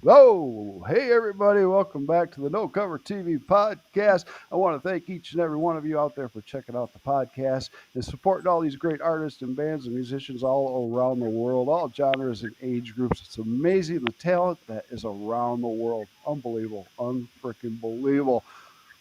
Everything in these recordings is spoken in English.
Whoa! Hey, everybody, welcome back to the No Cover TV podcast. I want to thank each and every one of you out there for checking out the podcast and supporting all these great artists and bands and musicians all around the world, all genres and age groups. It's amazing the talent that is around the world. Unbelievable. Unfreaking believable.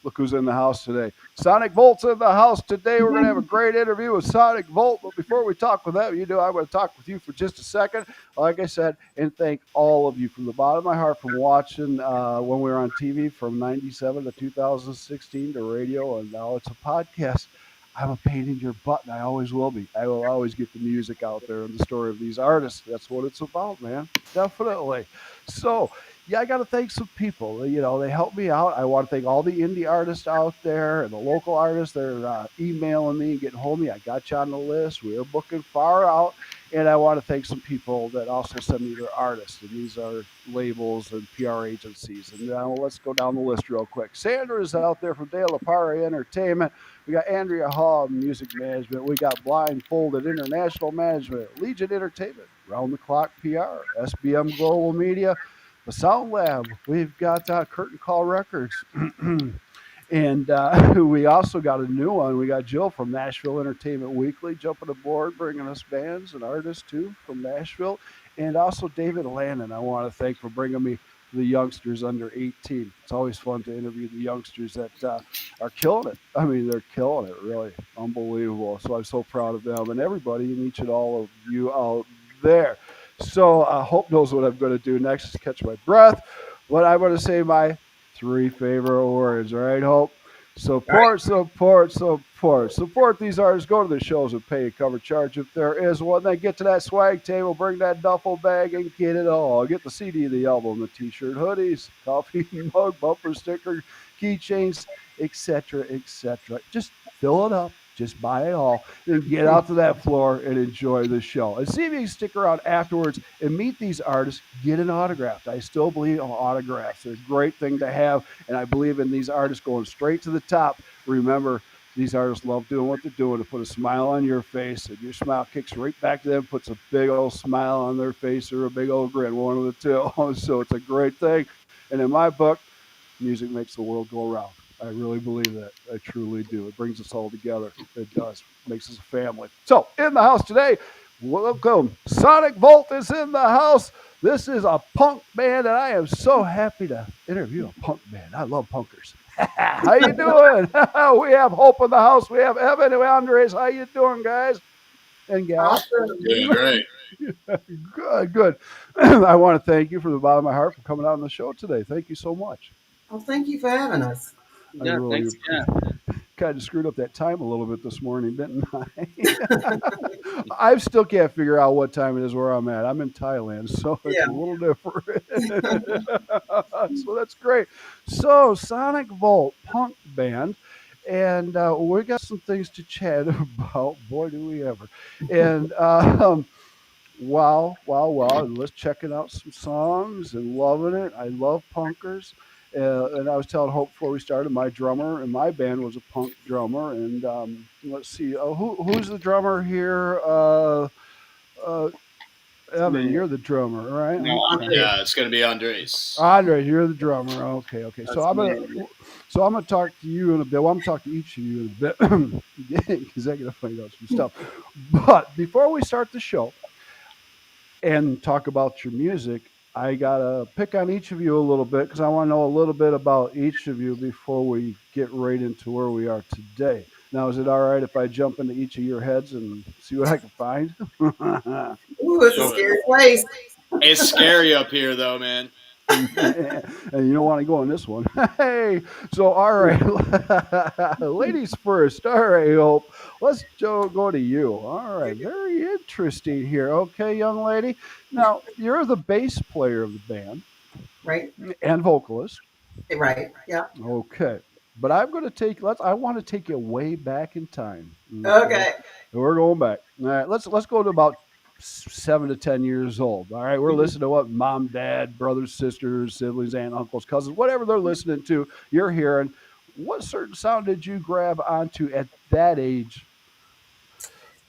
Look who's in the house today. Sonic Volt's in the house today. We're going to have a great interview with Sonic Volt. But before we talk with them, I'm going to talk with you for just a second. Like I said, and thank all of you from the bottom of my heart from watching when we were on TV from 97 to 2016 to radio, and now it's a podcast. I'm a pain in your butt, and I always will be. I will always get the music out there and the story of these artists. That's what it's about, man. Definitely. So, yeah, I got to thank some people. They helped me out. I want to thank all the indie artists out there and the local artists that are emailing me and getting hold of me. I got you on the list. We are booking far out. And I want to thank some people that also send me their artists. And these are labels and PR agencies. And now let's go down the list real quick. Sandra is out there from De La Parra Entertainment. We got Andrea Hall, Music Management. We got Blindfolded International Management, Legion Entertainment, Round the Clock PR, SBM Global Media, the Sound Lab. We've got Curtain Call Records. And we also got a new one. We got Jill from Nashville Entertainment Weekly jumping aboard, bringing us bands and artists too from Nashville. And also David Lannon, I want to thank for bringing me the youngsters under 18. It's always fun to interview the youngsters that are killing it. I mean, they're killing it, really. Unbelievable. So I'm so proud of them and everybody and each and all of you out there. So Hope knows what I'm going to do next is catch my breath. What I'm going to say my three favorite words. All right, Hope? Support, support, support. Support these artists. Go to the shows and pay a cover charge if there is one. Then get to that swag table, bring that duffel bag, and get it all. Get the CD, the album, the T-shirt, hoodies, coffee mug, bumper sticker, keychains, etc., etc. Just fill it up. Just buy it all and get out to that floor and enjoy the show. And see if you can stick around afterwards and meet these artists, get an autograph. I still believe in autographs. They're a great thing to have, and I believe in these artists going straight to the top. Remember, these artists love doing what they're doing to put a smile on your face, and your smile kicks right back to them, puts a big old smile on their face or a big old grin, one of the two. So it's a great thing. And in my book, music makes the world go around. I really believe that. I truly do. It brings us all together. It does. It makes us a family. So, in the house today, welcome. Sonic Volt is in the house. This is a punk band, and I am so happy to interview a punk band. I love punkers. How you doing? We have Hope in the house. We have Evan and Andres. How you doing, guys and gals? Doing great. Good, good. I want to thank you from the bottom of my heart for coming out on the show today. Thank you so much. Well, thank you for having us. I Yeah, really thanks. Yeah. kind of screwed up that time a little bit this morning, didn't I? I still can't figure out what time it is where I'm at. I'm in Thailand, so it's Yeah. a little different. So that's great. So Sonic Volt, punk band. And we got some things to chat about. Boy, do we ever. And wow, wow, wow. And let's checking out some songs and loving it. I love punkers. And I was telling Hope before we started, my drummer in my band was a punk drummer. And let's see, who's the drummer here? Uh, Evan, Me. you're the drummer, right? No, Andre, Yeah, it's gonna be Andres. Andre, you're the drummer. Okay, okay. So that's me. I'm gonna talk to you in a bit. Well, I'm gonna talk to each of you in a bit because I gotta find out some stuff. But before we start the show, and talk about your music, I gotta pick on each of you a little bit because I want to know a little bit about each of you before we get right into where we are today. Now, is it all right if I jump into each of your heads and see what I can find? Ooh, it's a Go ahead. scary place. It's scary up here, though, man. And you don't want to go on this one. Hey, so all right, ladies first. All right, Hope. Let's go to you. All right, very interesting here. Okay, young lady. Now you're the bass player of the band Right? and vocalist. Right. Yeah. Okay, but I'm going to take. I want to take you way back in time. Okay, Okay. we're going back. All right, let's go to about 7 to 10 years old. All right, we're Mhm. listening to what mom, dad, brothers, sisters, siblings, aunt, uncles, cousins, whatever they're listening to. You're hearing. What certain sound did you grab onto at that age?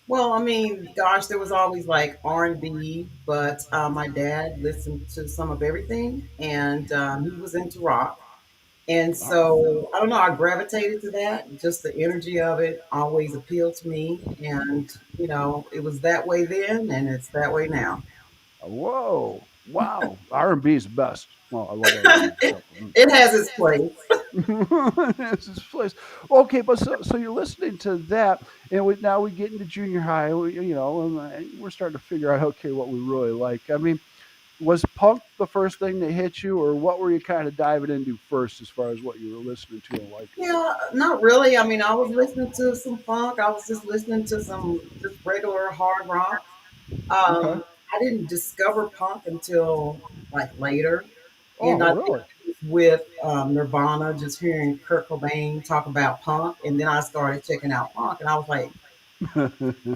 Well, I mean, gosh, there was always like R&B, but my dad listened to some of everything, and he was into rock. And All right. so I don't know, I gravitated to that. Just the energy of it always appealed to me, and it was that way then, and it's that way now. Whoa. Wow. R&B is the best. Well, I love R&B it, stuff. it has its place. This is place. Okay, but so you're listening to that, and now we get into junior high. And we're starting to figure out okay what we really like. I mean, was punk the first thing that hit you, or what were you kind of diving into first as far as what you were listening to and liking? Yeah, not really. I mean, I was listening to some funk. I was just listening to some just regular hard rock. Okay. I didn't discover punk until like later, Oh, and I think really? it was with Nirvana, just hearing Kurt Cobain talk about punk, and then I started checking out punk, and I was like,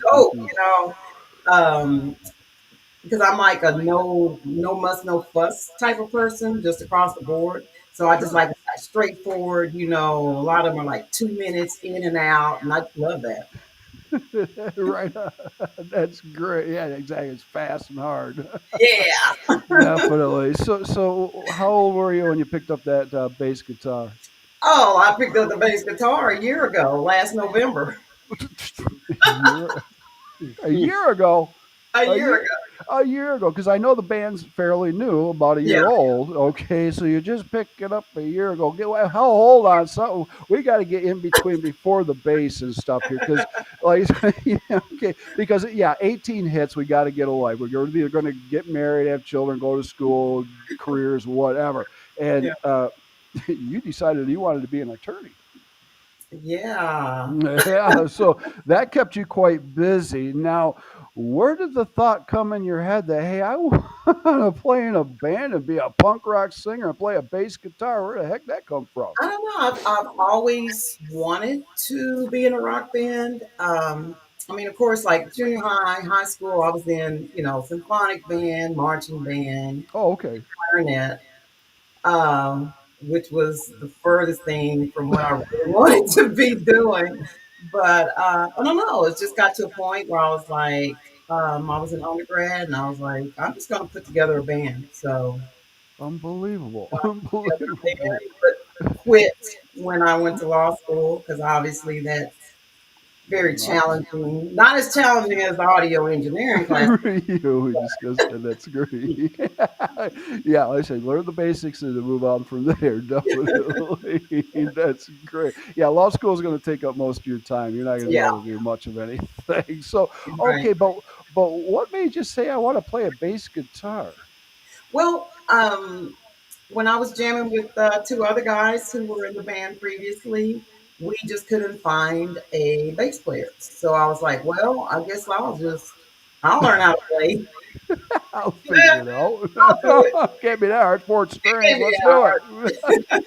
oh, because I'm like a no muss no fuss type of person, just across the board. So I just Sure. like straightforward. A lot of them are like 2 minutes in and out, and I just love that. Right. That's great. Yeah, exactly. It's fast and hard. Yeah. Definitely. So how old were you when you picked up that bass guitar? Oh, I picked up the bass guitar a year ago, last November. a year a year ago. A A year year ago. a year ago, because I know the band's fairly new, about a Yeah. year old. Okay, so you just picked it up a year ago. Well, hold on, so we got to get in between before the bass and stuff here, because like, yeah, okay, because yeah, 18 hits, we got to get a life. We're either going to get married, have children, go to school, careers, whatever. And Yeah. you decided you wanted to be an attorney. Yeah. Yeah, so that kept you quite busy. Now, where did the thought come in your head that, hey, I want to play in a band and be a punk rock singer and play a bass guitar? Where the heck that come from? I don't know. I've always wanted to be in a rock band. I mean, of course, like junior high, high school, I was in, symphonic band, marching band, Oh, okay. clarinet, which was the furthest thing from what I really wanted to be doing. But I don't know. It just got to a point where I was like, I was an undergrad, and I was like, I'm just going to put together a band. So Unbelievable. together a Unbelievable. band, but quit when I went to law school because obviously that's very Well, challenging. Not as challenging as the audio engineering class. we discussed that. That's great. Yeah, like I said, learn the basics and then move on from there. Definitely. That's great. Yeah, law school is going to take up most of your time. You're not going to be Yeah, able to do much of anything. So, right. okay, but what made you say I want to play a bass guitar? Well, when I was jamming with two other guys who were in the band previously, we just couldn't find a bass player. So I was like, well, I guess I'll learn how to play. I'll Yeah, figure it out. I'll do it. Can't be that hard. Four It strings. can't be Let's that do hard. it.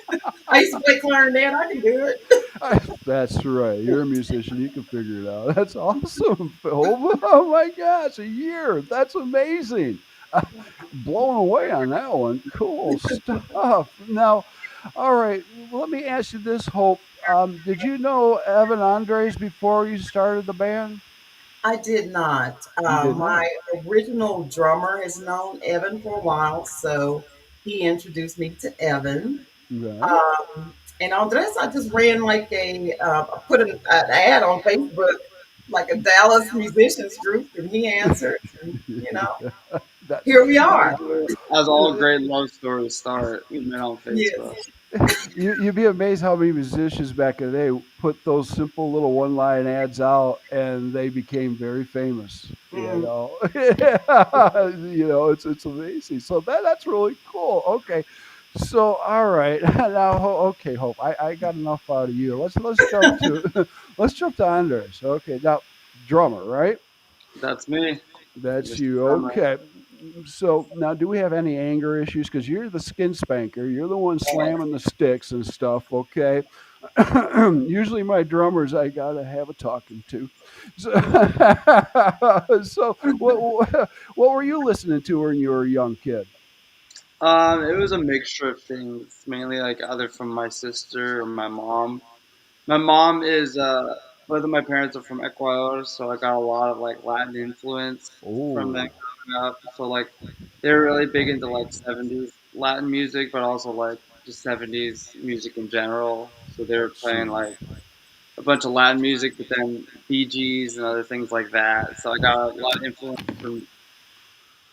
I used to play clarinet. I can do it. That's right. You're a musician. You can figure it out. That's awesome, Phil. Oh my gosh, a year. That's amazing. Blown away on that one. Cool stuff. Now, all right. Let me ask you this, Hope. Did you know Evan Andres before you started the band? I did not. You did My not. original drummer has known Evan for a while, so he introduced me to Evan. Right. And Andres, I just ran like I put an ad on Facebook, like a Dallas musicians group, and he answered. And, That's here we are. Basically, as all great love stories start, we met on Facebook. Yes, you'd be amazed how many musicians back in the day put those simple little one line ads out and they became very famous. mm, It's amazing. So that's really cool. Okay. So all right. Now okay, Hope. I got enough out of you. Let's jump to let's jump to Anders. Okay. Now drummer, right? That's me, That's Mr. you. Drummer. Okay. So now, do we have any anger issues? Because you're the skin spanker. You're the one slamming the sticks and stuff. Okay. Usually, my drummers, I gotta have a talking to. So, so what were you listening to when you were a young kid? It was a mixture of things, mainly like either from my sister or my mom. My mom is both of my parents are from Ecuador, so I got a lot of like Latin influence from Oh, them growing up. So like they're really big into like 70s Latin music, but also like just 70s music in general. So they were playing sweet. like a bunch of Latin music, but then Bee Gees and other things like that. So I got a lot of influence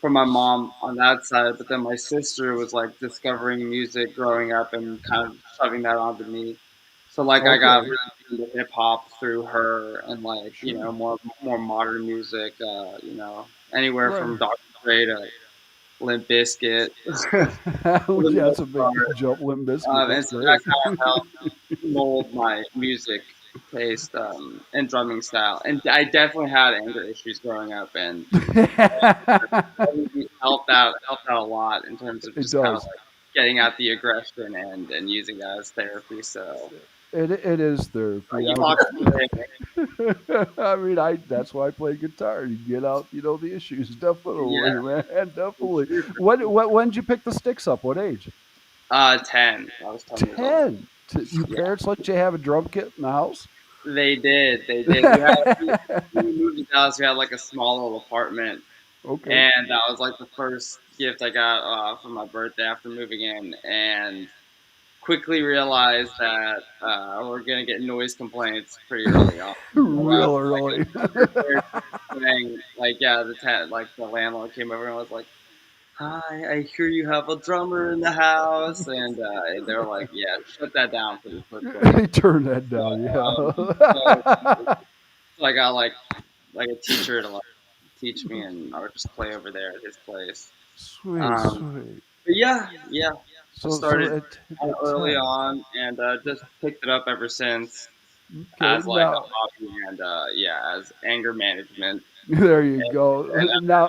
from my mom on that side, but then my sister was like discovering music growing up and kind of shoving that onto me. So like I got Okay, really into hip hop through her and like sure. more modern music. Anywhere Right. from Dr. Dre to Limp Bizkit for the That's most a big part. jump. Limp Bizkit. And That's so that great. kind of helped mold my music taste and drumming style. And I definitely had anger issues growing up, and helped out a lot in terms of It just kind of does. like getting out the aggression and using that as therapy. So It is therapy. you talk I mean, I that's why I play guitar. You get out, the issues. Definitely, yeah, man. Definitely. for sure. When did you pick the sticks up? What age? 10. I was 10 years old. 10. Your Yeah, parents let you have a drum kit in the house? they did. They did. We moved to Dallas. We had like a small little apartment, Okay. and that was like the first gift I got for my birthday after moving in, and quickly realized that we're gonna get noise complaints pretty early on. So Real early. our very first thing, like yeah, the landlord came over and was like, "Hi, I hear you have a drummer in the house," and they were like, "Yeah, shut that down pretty quickly." Turn that So, down, so, yeah. so I got like a teacher to like teach me, and I would just play over there at his place. Sweet, Um, sweet. but yeah, I So started at early 10. on and just picked it up ever since Okay, as like a now hobby and as anger management. there you go. And Now,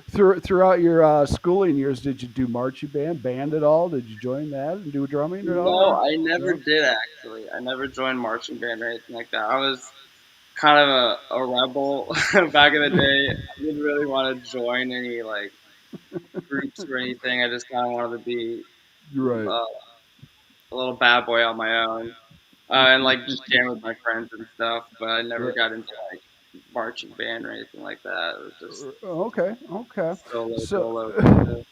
throughout your schooling years, did you do marching band at all? Did you join that and do drumming at all? no, Or I never no? did actually. I never joined marching band or anything like that. I was kind of a rebel back in the day. I didn't really want to join any like groups or anything. I just kind of wanted to be Right. uh, a little bad boy on my own. And like just jam with my friends and stuff, but I never Right. got into like marching band or anything like that. It was just Okay. Okay. solo So, dolo kind of.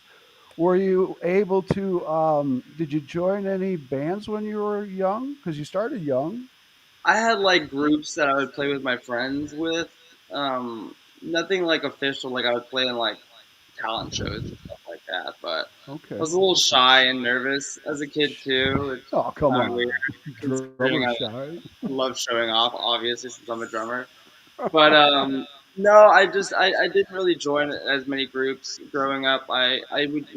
were you able to? Did you join any bands when you were young? Because you started young. I had like groups that I would play with my friends with. Nothing like official. Like I would play in like talent shows and stuff like that. But I Okay. was a little Okay. shy and nervous as a kid too. It's Oh, come kind of weird on, considering drummer shy. I love showing off, obviously, since I'm a drummer. But no, I didn't really join as many groups growing up. I would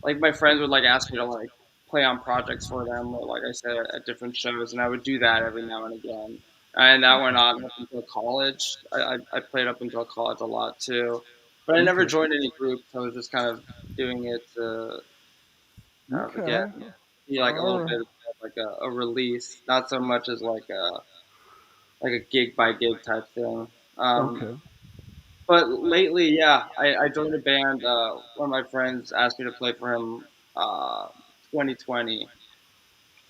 like my friends would like ask me to like play on projects for them, or like I said at different shows, and I would do that every now and again. And that went on up until college. I played up until college a lot too, but I never Okay. joined any groups. I was just kind of doing it to again, Okay. be like a All little right. bit of like a release, not so much as like a gig by gig type thing. Um, Okay. but lately, yeah, I joined a band. One of my friends asked me to play for him, uh, 2020,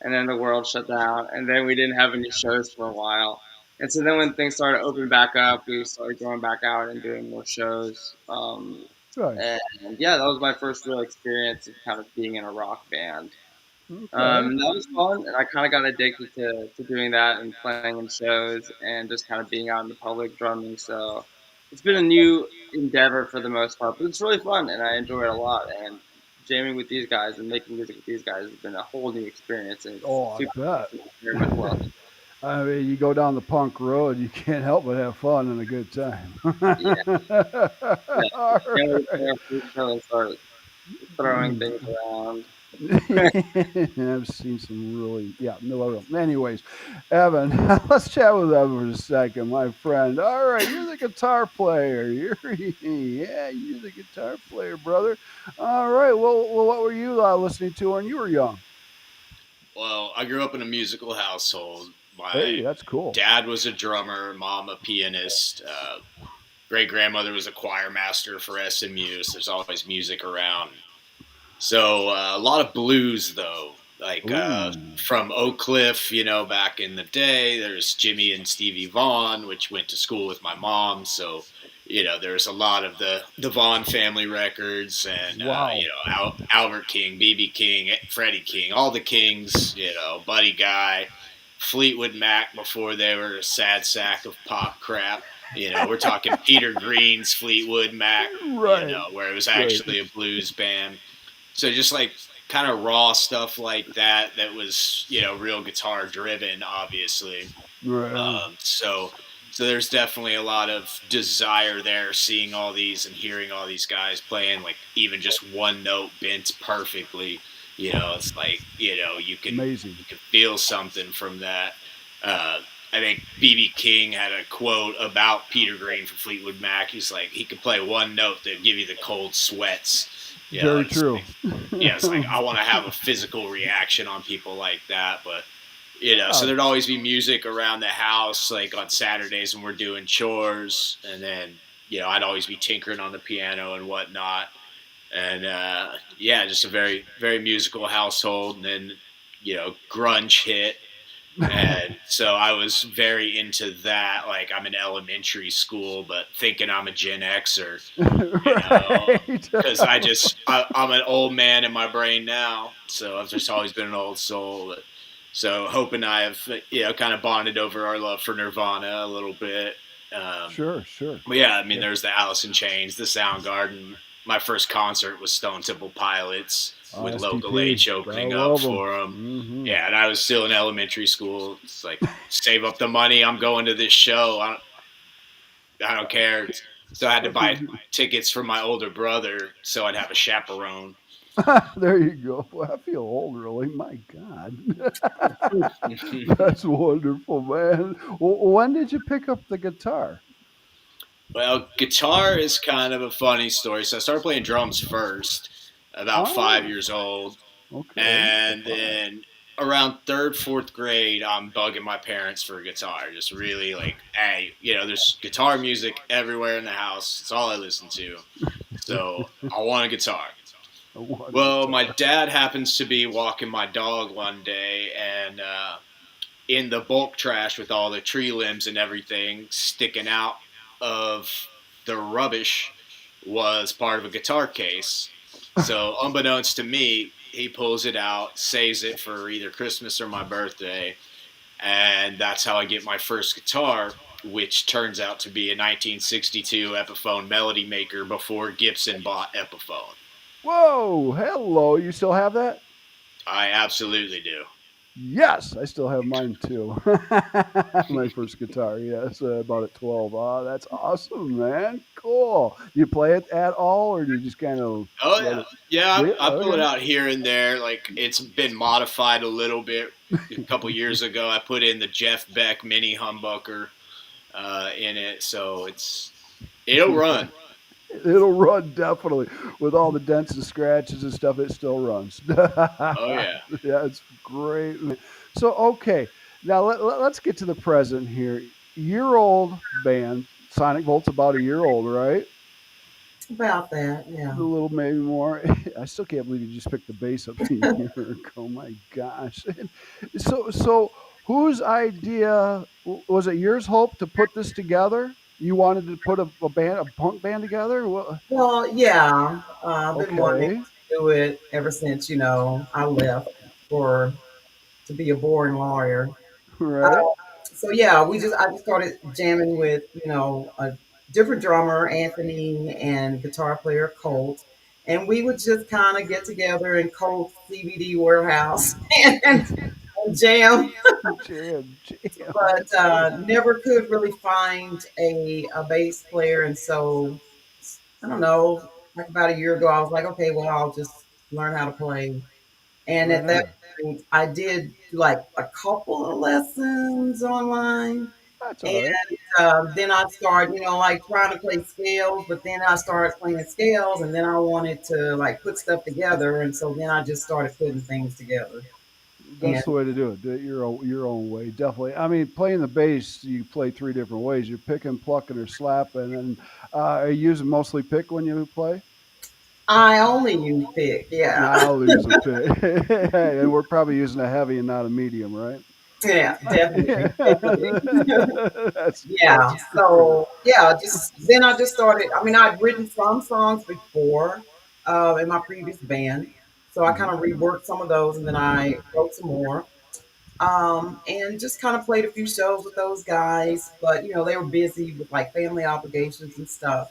and then the world shut down, and then we didn't have any shows for a while. And so then when things started opening back up, we started going back out and doing more shows. Nice. And yeah, that was my first real experience of kind of being in a rock band. Okay. And that was fun, and I kind of got addicted to doing that and playing in shows and just kind of being out in the public drumming. So it's been a new endeavor for the most part, but it's really fun, and I enjoy it a lot. And jamming with these guys and making music with these guys has been a whole new experience, and it's Oh, I super bet. very much well. I mean, you go down the punk road, you can't help but have fun and a good time. Yeah, yeah. All Can't wait right. to our first show and start throwing things around. I've seen some really, yeah, no, anyways, Evan, let's chat with Evan for a second, my friend. All right, you're the guitar player. Yeah, you're the guitar player, brother. All right, well what were you listening to when you were young? Well, I grew up in a musical household. Hey, My that's cool. dad was a drummer, mom a pianist. Great grandmother was a choir master for SMU, so there's always music around. So a lot of blues, though. like Ooh. from Oak Cliff, back in the day. There's Jimmy and Stevie Vaughan, which went to school with my mom. So, there's a lot of the Vaughan family records and, Wow. Albert King, BB King, Freddie King, all the Kings, Buddy Guy, Fleetwood Mac before they were a sad sack of pop crap. We're talking Peter Green's Fleetwood Mac, Right. where it was Right. actually a blues band. So just like kind of raw stuff like that was real guitar driven, obviously. Right on. So there's definitely a lot of desire there, seeing all these and hearing all these guys playing like even just one note bent perfectly. It's like Amazing. you can feel something from that. I think BB King had a quote about Peter Green from Fleetwood Mac. He's like, he could play one note that give you the cold sweats. Very true. It's like I want to have a physical reaction on people like that, but so Oh. there'd always be music around the house, like on Saturdays when we're doing chores, and then I'd always be tinkering on the piano and whatnot, and just a very very musical household, and then grunge hit. And so I was very into that. Like I'm in elementary school, but thinking I'm a Gen Xer, because Right. I'm an old man in my brain now. So I've just always been an old soul. So Hope and I have kind of bonded over our love for Nirvana a little bit. Sure. Sure. But yeah, I mean, Yeah. there's the Alice in Chains, the Soundgarden. My first concert was Stone Temple Pilots with Local H STP. I opening up love them. for them. Hmm. Yeah, and I was still in elementary school. It's like save up the money. I'm going to this show. I don't care. So I had to buy tickets for my older brother so I'd have a chaperone. There you go. Boy, I feel old, really. My God. That's wonderful, man. When did you pick up the guitar? Well, guitar is kind of a funny story. So I started playing drums first, about Oh, 5 years old. okay. And Wow. then around third, fourth grade, I'm bugging my parents for a guitar. Just really like, hey, there's guitar music everywhere in the house. It's all I listen to. So I want a guitar. I want a Well, my guitar. dad happens to be walking my dog one day, and in the bulk trash with all the tree limbs and everything sticking out of the rubbish was part of a guitar case. So, unbeknownst to me, he pulls it out, saves it for either Christmas or my birthday, and that's how I get my first guitar, which turns out to be a 1962 Epiphone Melody Maker before Gibson bought Epiphone. Whoa, hello. You still have that? I absolutely do. Yes, I still have mine too. My first guitar, yes, about at 12. Oh, that's awesome, man. Cool. You play it at all, or do you just kind of Oh let yeah, it? yeah. Yeah, I pull it okay. out here and there. Like it's been modified a little bit. A couple years ago, I put in the Jeff Beck mini humbucker in it, so it'll run. It'll run definitely with all the dents and scratches and stuff. It still runs. Oh Yeah, yeah. it's great. So okay, now let's get to the present here. Year old band. Sonic Volt's about a year old, right? About that, A yeah. little maybe more. I still can't believe you just picked the bass up a year ago. My gosh. So whose idea was it? Yours, Hope, to put this together? You wanted to put a band, a punk band together? Well, Well, yeah, I've been wanting okay, to do it ever since, I left for to be a boring lawyer. right. So yeah, I just started jamming with, a different drummer, Anthony, and guitar player Colt. And we would just kind of get together in Colt's CBD warehouse and jam, Jam, jam. but That's awesome. never could really find a bass player. And so I don't know, like about a year ago, I was like, okay, well, I'll just learn how to play. And Right at that on. point, I did like a couple of lessons online. That's all And right. then I started, like trying to play scales, but then I started playing scales and then I wanted to like put stuff together. And so then I just started putting things together. And That's the way to do it. Do it your own way. Definitely. I mean, playing the bass, you play three different ways. You're picking, plucking, or slapping. And are you using mostly pick when you play? I only use pick. Yeah. I'll use a pick. And we're probably using a heavy and not a medium, right? Yeah, definitely. Definitely. Yeah. That's great. So yeah, just then I just started. I mean, I'd written some songs before in my previous band, so I Mhm. kind of reworked some of those, and then I wrote some more. And just kind of played a few shows with those guys, but they were busy with like family obligations and stuff.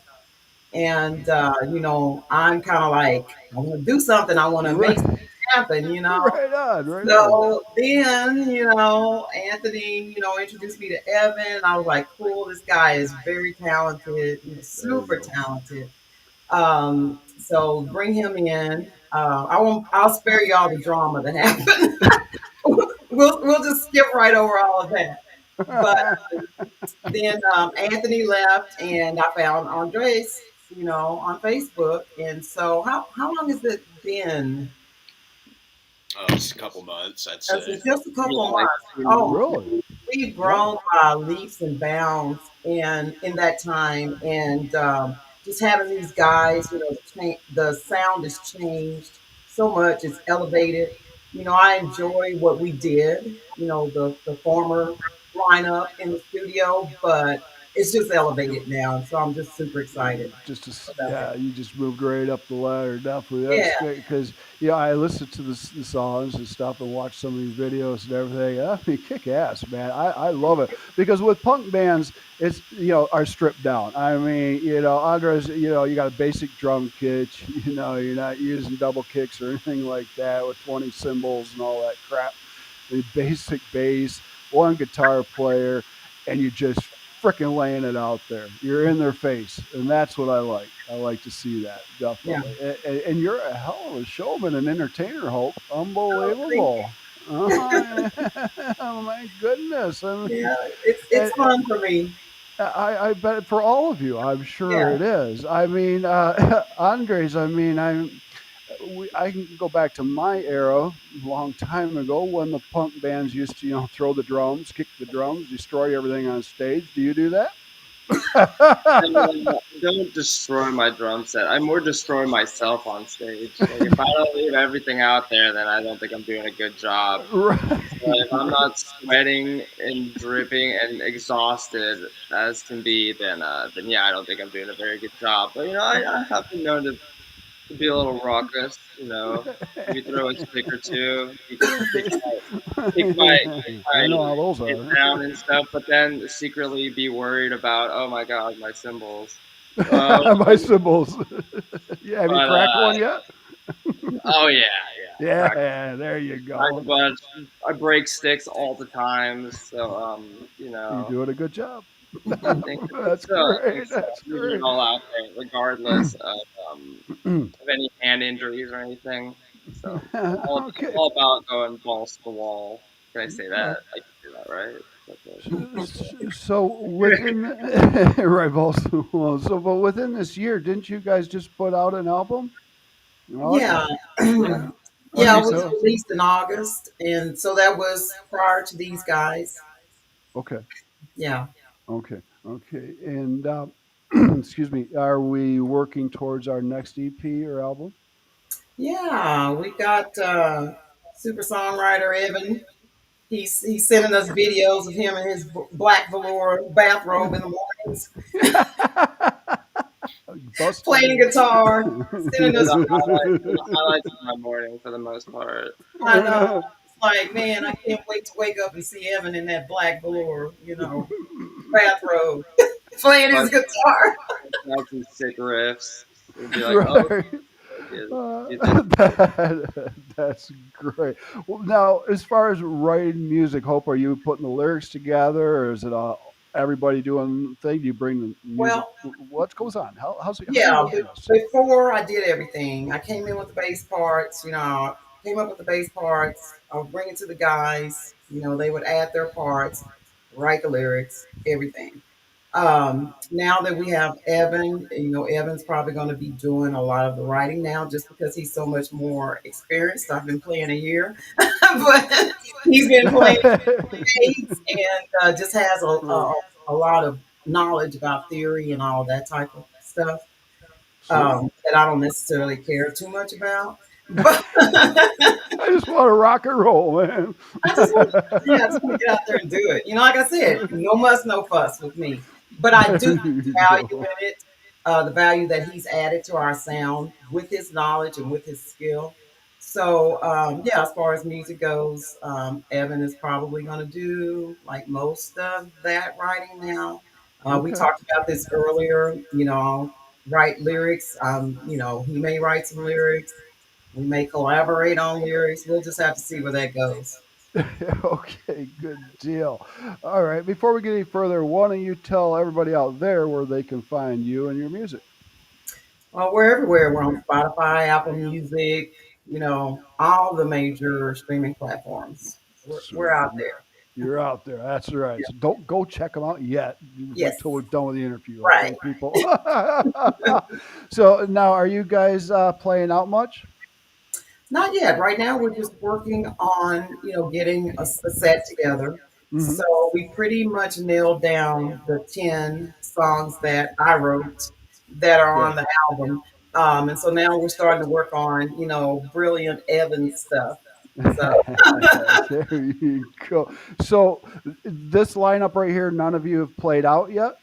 And I'm kind of like, I want to do something. I want to make Right, something happen. right on, right on. So then, Anthony, introduced me to Evan. I was like, cool, this guy is very talented, There you super go. talented. So bring him in. I'll spare y'all the drama that happened. We'll just skip right over all of that. But then Anthony left, and I found Andres, on Facebook. And so, how long has it been? Oh, it's a couple months, I'd It's say. just a couple Yeah, of like months. Oh, Really? we've Wow. grown by leaps and bounds in that time, and just having these guys, the sound has changed so much. It's elevated. I enjoy what we did. The former lineup in the studio, but it's just elevated now, and so I'm just super excited about Yeah, that. you just moved right up the ladder. Definitely, that's Yeah, great because I listened to the songs and stuff and watched some of these videos and everything. I mean, kick ass, man. I love it because with punk bands, it's are stripped down. I mean, Andres, you got a basic drum kit. You're not using double kicks or anything like that with 20 cymbals and all that crap. The basic bass, one guitar player, and you just freaking laying it out there. You're in their face, and that's what I like. I like to see that yeah. definitely. And you're a hell of a showman and entertainer, Hope. Oh, thank you. Unbelievable. Oh, oh my goodness! Yeah, it's And, fun for me. I bet for all of you, I'm sure Yeah. it is. I mean, Andres. I mean, I can go back to my era a long time ago when the punk bands used to, throw the drums, kick the drums, destroy everything on stage. Do you do that? I don't destroy my drum set. I more destroy myself on stage. Like if I don't leave everything out there, then I don't think I'm doing a good job. But Right. if I'm not sweating and dripping and exhausted as can be, then yeah, I don't think I'm doing a very good job. But I have been known to be a little raucous. Maybe throw a stick or two, kick my I know how those kid are. down and stuff, but then secretly be worried about, oh my god, my cymbals. Uh, My cymbals. Yeah, have you but cracked one yet? oh yeah, crack, Yeah, there you crack a go. bunch. I break sticks all the time, so You're doing a good job. I That's think great. so. That's I'm leaving it great. all out there, regardless of any hand injuries or anything. So I'm Okay. all about going balls to the wall. Can I say that? I can do that, right? So within right, also, well, but within this year, didn't you guys just put out an album in Yeah. August? Yeah, Okay, it was so released in August, and so that was prior to these guys. okay, Yeah. okay, and excuse me, are we working towards our next EP or album? Yeah, we got super songwriter Evan. He's sending us videos of him in his black velour bathrobe in the mornings, playing Busted. guitar, sending us. They're the highlights of my morning for the most part. I know. It's like, man, I can't wait to wake up and see Evan in that black velour, bathrobe, playing his But guitar. had some sick riffs. It'd be like, oh, Right. you did That's great. Well, now, as far as writing music, Hope, are you putting the lyrics together, or is it everybody doing the thing? Do you bring the music? Well, What goes on? How you yeah, doing this? before I did everything, I came in with the bass parts, came up with the bass parts. I would bring it to the guys, they would add their parts, write the lyrics, everything. Now that we have Evan, Evan's probably going to be doing a lot of the writing now just because he's so much more experienced. I've been playing a year, but he's been playing decades and just has a lot of knowledge about theory and all that type of stuff. Sweet. that I don't necessarily care too much about. But I just want to rock and roll, man. I just want, yeah, I just want to get out there and do it. Like I said, no muss, no fuss with me. But I do There see you value go. in it, the value that he's added to our sound with his knowledge and with his skill. So yeah, as far as music goes, Evan is probably going to do like most of that writing now. We Okay. talked about this earlier. I'll write lyrics. He may write some lyrics. We may collaborate on lyrics. We'll just have to see where that goes. Okay, good deal. All right. Before we get any further, why don't you tell everybody out there where they can find you and your music? Well, we're everywhere. We're on Spotify, Apple Music, all the major streaming platforms. We're Sweet. out there. You're out there. That's right. Yeah. So don't go check them out yet. You wait Yes. till we're done with the interview, Right. okay, people? So now, are you guys playing out much? Not yet. Right now, we're just working on, getting a set together. Hmm. So we pretty much nailed down the 10 songs that I wrote that are Yeah. on the album. And so now we're starting to work on, brilliant Evan stuff. So There you go. So this lineup right here, none of you have played out yet,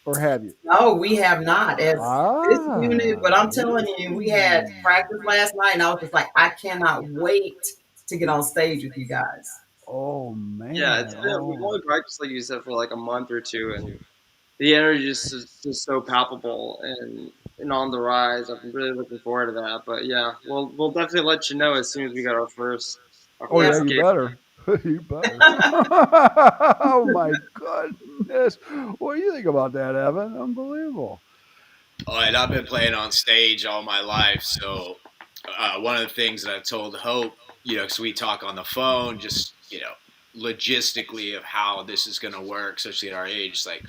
or have you? no, we have not as this unit, but Ah, I'm telling you, we had practice last night, and I was just like, I cannot wait to get on stage with you guys. oh Yeah, man. we've Oh, only practiced like you said for like a month or two, and the energy is just so palpable and on the rise. I'm really looking forward to that. But yeah, we'll definitely let you know as soon as we get our oh yeah, Yeah. first you gig. better. You better. Oh my goodness. What do you think about that, Evan? Unbelievable. Oh, and I've been playing on stage all my life, so one of the things that I told Hope, because we talk on the phone, just logistically of how this is going to work, especially at our age. Like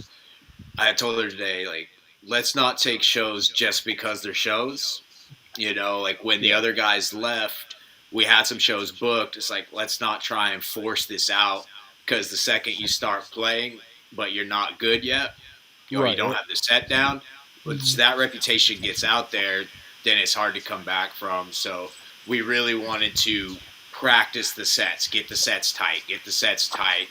I told her today, like let's not take shows just because they're shows. Like when the Yeah. other guys left, we had some shows booked. It's like let's not try and force this out because the second you start playing, but you're not good yet, or you Right. don't have the set down, once Mhm. that reputation gets out there, then it's hard to come back from. So we really wanted to practice the sets, get the sets tight, get the sets tight.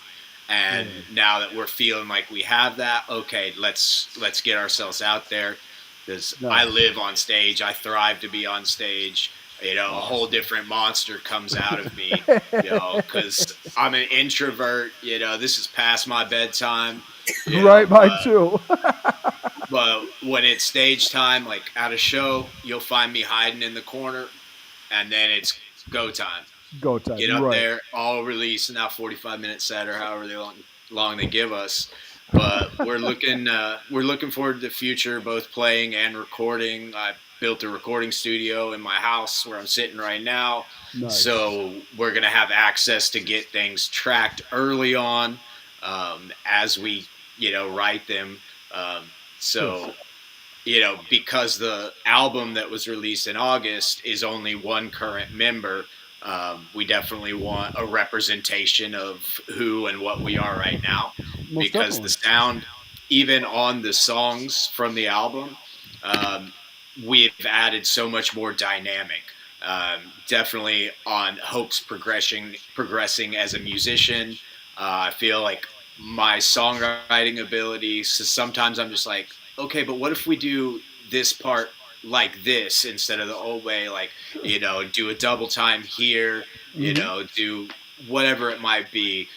And Right. now that we're feeling like we have that, okay, let's get ourselves out there because I Nice. live on stage. I thrive to be on stage. A whole Awesome. different monster comes out of me, because I'm an introvert. This is past my bedtime, Right, mine too. but when it's stage time, like at a show, you'll find me hiding in the corner, and then it's go time. Go time. Get up Right. there, all release, now 45-minute set or however long they give us. But we're looking forward to the future, both playing and recording. I built a recording studio in my house where I'm sitting right now, Nice. so we're gonna have access to get things tracked early on, as we write them. So because the album that was released in August is only one current member, we definitely want a representation of who and what we are right now, Most because the definitely. sound, even on the songs from the album, um, we've added so much more dynamic. Definitely on Hope's progressing as a musician. I feel like my songwriting ability. So sometimes I'm just like, okay, but what if we do this part like this instead of the old way? Like, Sure. Do a double time here. Hmm. Do whatever it might be.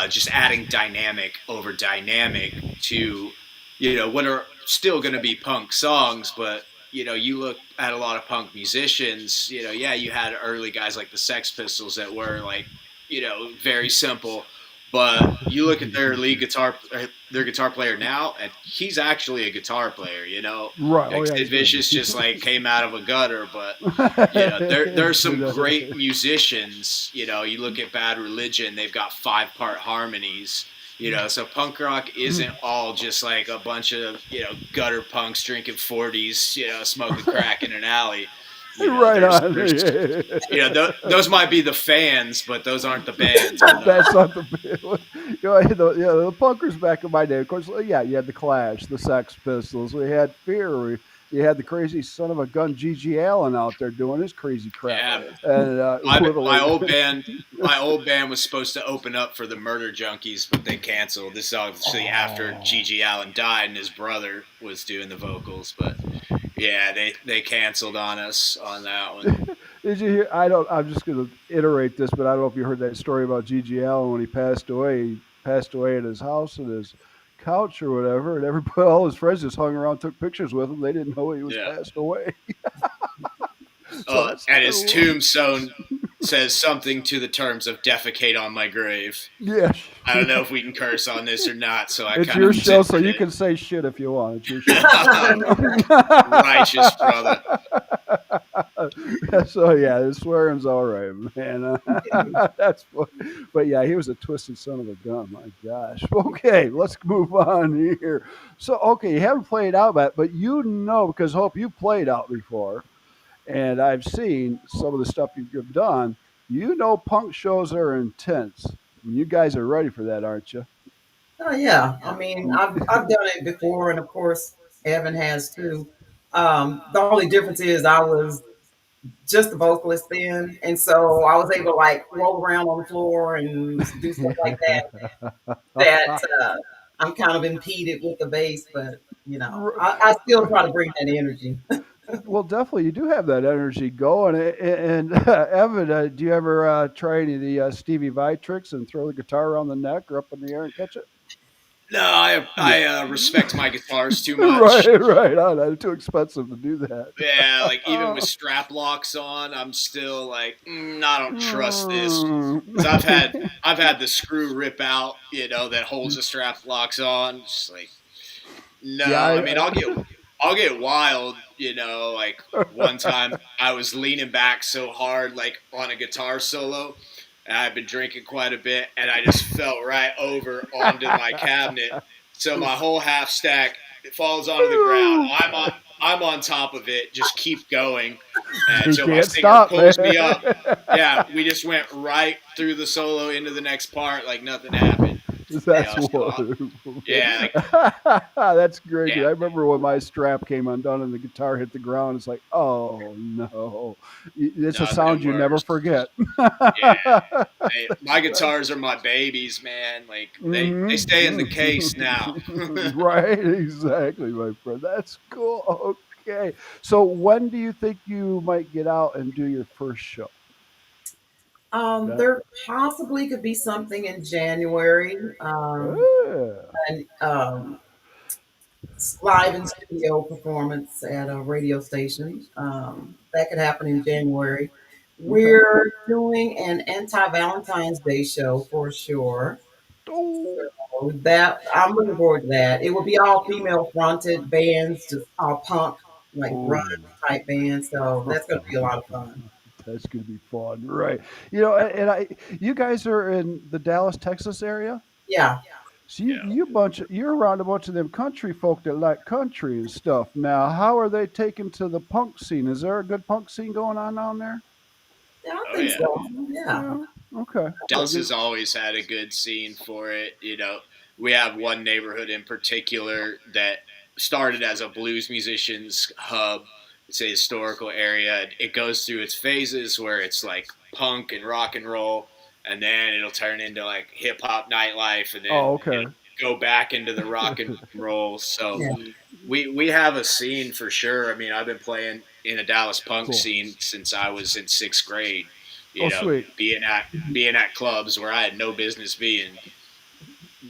Just adding dynamic over dynamic to, what are still going to be punk songs, but you look at a lot of punk musicians. Yeah, you had early guys like the Sex Pistols that were like, very simple. But you look at their guitar player now, and he's actually a guitar player. Right. Oh Like yeah, Sid he's good. Vicious just like came out of a gutter, but there are some great musicians. You look at Bad Religion; they've got 5-part harmonies. So punk rock isn't all just like a bunch of gutter punks drinking 40s, smoking crack in an alley. Right on. There's those might be the fans, but those aren't the bands. That's not the the punkers back in my day. Of course, yeah, you had the Clash, the Sex Pistols. We had Fear. you had the crazy son of a gun G.G. Allen out there doing his crazy crap, Yeah, and my literally, old band was supposed to open up for the Murder Junkies, but they canceled. This is obviously after oh, Gigi Allen died and his brother was doing the vocals. But yeah, they canceled on us on that one. did you hear? I don't. I'm just going to iterate this, but I don't know if you heard that story about G.G. Allen when he passed away. He passed away at his house and his couch or whatever, and everybody, all his friends just hung around, took pictures with him. They didn't know he was Yeah. passed away. So Oh, that's and kind his of tombstone says something to the terms of "defecate on my grave." yeah. I don't know if we can curse on this or not, so I It's kind your of show, so censored you it. can say shit if you want. It's your show. Righteous brother. So yeah, the swearing's all right, man. That's funny. But yeah, he was a twisted son of a gun. My gosh. Okay, let's move on here. So okay, you haven't played out yet, but you know because Hope you played out before, and I've seen some of the stuff you've done. You know, punk shows are intense. You guys are ready for that, aren't you? Oh yeah, I mean, I've done it before, and of course, Evan has too. The only difference is I was just the vocalist then, and so I was able to like roll around on the floor and do stuff like that. I'm kind of impeded with the bass, but I still try to bring that energy. Well, definitely, you do have that energy going. And Evan, do you ever try any of the Stevie Vai tricks and throw the guitar around the neck or up in the air and catch it? No, I respect my guitars too much. Right, right. Oh, no, too expensive to do that. Yeah, like even with strap locks on, I'm still like, I don't trust this. So I've had the screw rip out, that holds the strap locks on. Just like, no, Yeah, I mean I'll get wild, like one time I was leaning back so hard like on a guitar solo and I've been drinking quite a bit and I just fell right over onto my cabinet. So my whole half stack it falls onto the ground. I'm on top of it, just keep going. And you so my can't singer stop, man. pulls me up. Yeah, we just went right through the solo into the next part like nothing happened. That's So wonderful. yeah, like, That's great. 'Cause yeah, I remember when my strap came undone and the guitar hit the ground. It's like, oh no! It's a sound nothing you never worse. forget. Yeah, my guitars are my babies, man. Like they stay in the case now. Right, exactly, my friend. That's cool. Okay. So when do you think you might get out and do your first show? That, There possibly could be something in January, yeah. and live in studio performance at a radio station. That could happen in January. Okay. We're doing an anti Valentine's Day show for sure. Oh, So that I'm looking forward to that. It will be all female fronted bands, just all punk, like grunge oh. type bands. So that's going to be a lot of fun. That's gonna be fun, right? You know, you guys are in the Dallas, Texas area. Yeah. So Yeah. you're around a bunch of them country folk that like country and stuff. Now, how are they taken to the punk scene? Is there a good punk scene going on down there? Yeah, I Oh think yeah. so. Yeah. Yeah. Okay. So Dallas has always had a good scene for it. We have one neighborhood in particular that started as a blues musicians hub. It's a historical area. It goes through its phases where it's like punk and rock and roll, and then it'll turn into like hip hop nightlife, and then oh, okay. it'll go back into the rock and roll. So Yeah. we have a scene for sure. I mean, I've been playing in a Dallas punk Cool. scene since I was in sixth grade. Oh, sweet. Being at clubs where I had no business being.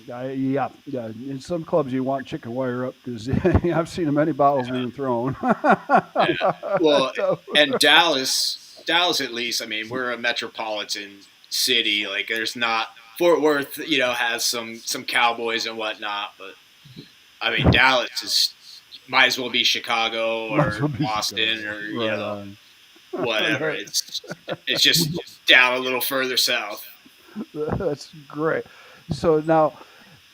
Yeah, yeah. In some clubs, you want chicken wire up because I've seen many bottles being thrown. Yeah. Well, So, and Dallas at least. I mean, we're a metropolitan city. Like, there's not Fort Worth. Has some cowboys and whatnot, but I mean, Dallas is might as well be Chicago might as or well be Boston Chicago. or Right on. whatever. It's just down a little further south. That's great. So now,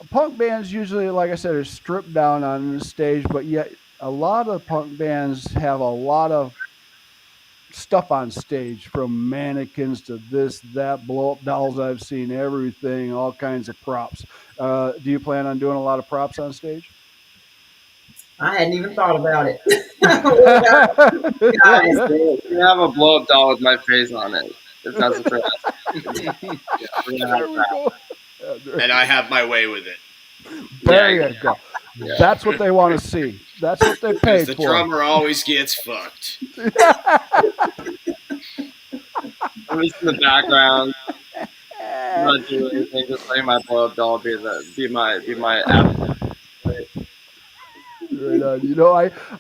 punk bands usually, like I said, are stripped down on the stage, but yet a lot of punk bands have a lot of stuff on stage, from mannequins to this, that, blow up dolls. I've seen everything, all kinds of props. Do you plan on doing a lot of props on stage? I hadn't even thought about it. Yeah, Guys, you can have a blow up doll with my face on it. If that's what you're asking. Yeah, we're gonna have There we that. go. Yeah, there And I have my way with it. there Yeah, you go. yeah. That's what they want to see. That's what they Because paid the for. drummer always gets fucked. I'm just in the background, not doing anything, just letting my blow up doll be my avatar. Right on.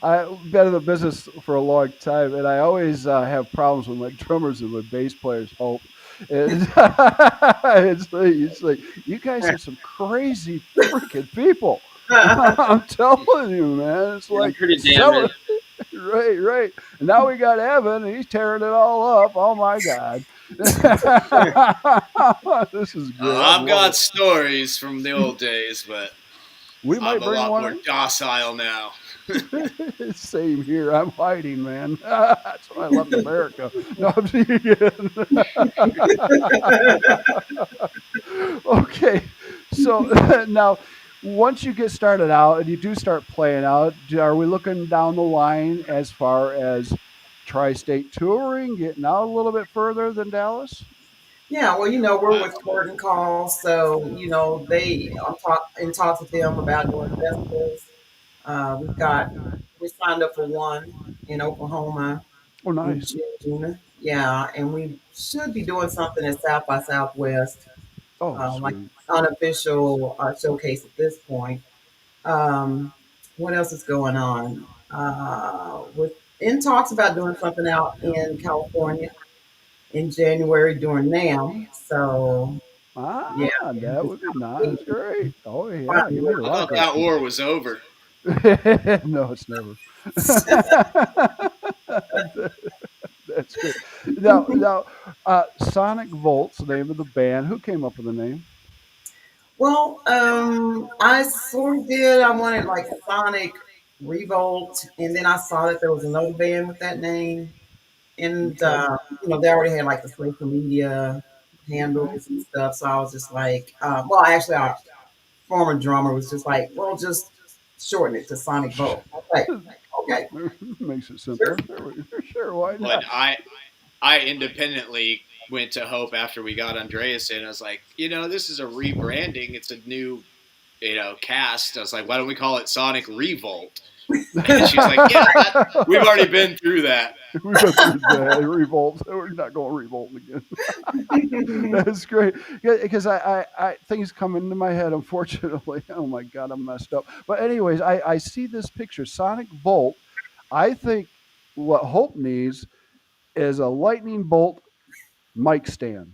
I've been in the business for a long time, and I always have problems with my drummers and my bass players. Hope, and it's like you guys are some crazy freaking people. I'm telling you, man. It's Yeah, I'm like pretty selling. damaged. Right, right. And now we got Evan, and he's tearing it all up. Oh my God, this is great. I I've love got it. stories from the old days, but We I'm might a bring lot one more in. docile now. Same here. I'm hiding, man. That's why I left America. No, I'm kidding. Okay, so now once you get started out and you do start playing out, are we looking down the line as far as tri-state touring, getting out a little bit further than Dallas? yeah, well, we're Uh, with Curtain Call, so I'm in talks with them about doing festivals. We signed up for one in Oklahoma Oh, in nice. June. Yeah, and we should be doing something at South by Southwest, Oh, like sweet. unofficial showcase at this point. Um, what else is going on? We're in talks about doing something out in California in January during NAM. So yeah, Ah, we that just would be gotta nice. Great. Oh, yeah. find You work. meet a I lot of thought great that war people. was over. No, it's never. That's great. Sonic Volt's the name of the band. Who came up with the name? Well, I sort of did. I wanted like Sonic Revolt, and then I saw that there was another band with that name, and Okay. they already had like the social media Okay. handles and stuff. So I was just like, well, actually, our former drummer was just like, well, just shorten it to Sonic Volt. I was like, okay, Makes it sure. simpler. Sure, why But not? I independently went to Hope after we got Andreas in. I was like, this is a rebranding. It's a new, cast. I was like, why don't we call it Sonic Revolt? And she's like, yeah, we've already been through that. We've been through the revolt. We're not going revolt again. That's great. Yeah, because I things come into my head. Unfortunately, oh my God, I'm messed up. But anyways, I see this picture, Sonic Volt. I think what Hope needs is a lightning bolt mic stand.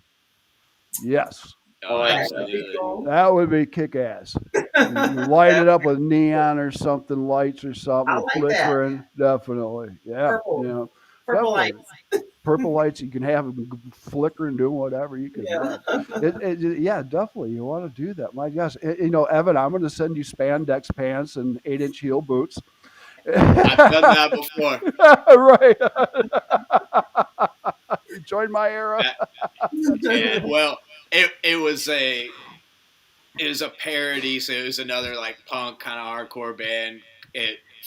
Yes, Oh, That would be absolutely. cool. that would be kick ass. You light it up with neon or something, lights or something, I with like that. flickering. Definitely, yeah, Purple, purple definitely. lights. Purple lights, you can have them flickering, doing whatever you can. Yeah. Yeah, definitely. You want to do that. My gosh, Evan, I'm going to send you spandex pants and 8-inch heel boots. I've done that before. Right. Join my era. That, and well, it was a parody, so it was another like punk kind of hardcore band.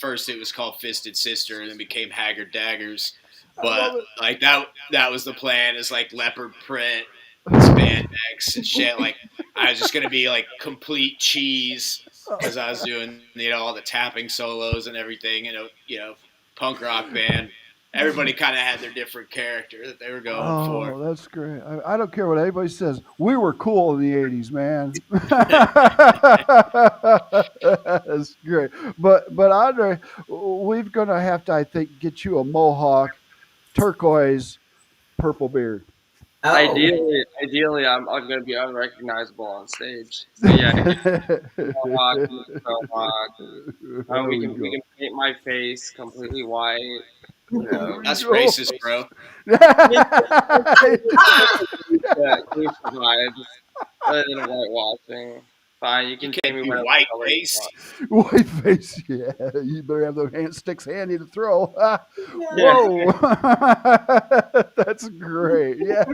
First it was called Fisted Sister, and then became Haggard Daggers. I But love it. like that was the plan, is like leopard print, spandex and shit. Like I was just gonna be like complete cheese because I was doing all the tapping solos and everything. Punk rock band. Everybody kind of had their different character that they were going for. Oh, that's great. I don't care what anybody says. We were cool in the 80s, man. That's great. But Andre, we're gonna have to, I think, get you a mohawk, turquoise, purple beard. Oh, Ideally, I'm gonna be unrecognizable on stage. So yeah, get There Mohawk, Mohawk. We we can we go. can paint my face completely white. There we That's go. racist, bro. Yeah, clean vibes other than whitewashing. Fine, you You can paint can't me be whatever white color you faced. want. White face, yeah. You better have those sticks handy to throw. Yeah. Whoa, that's great. Yeah.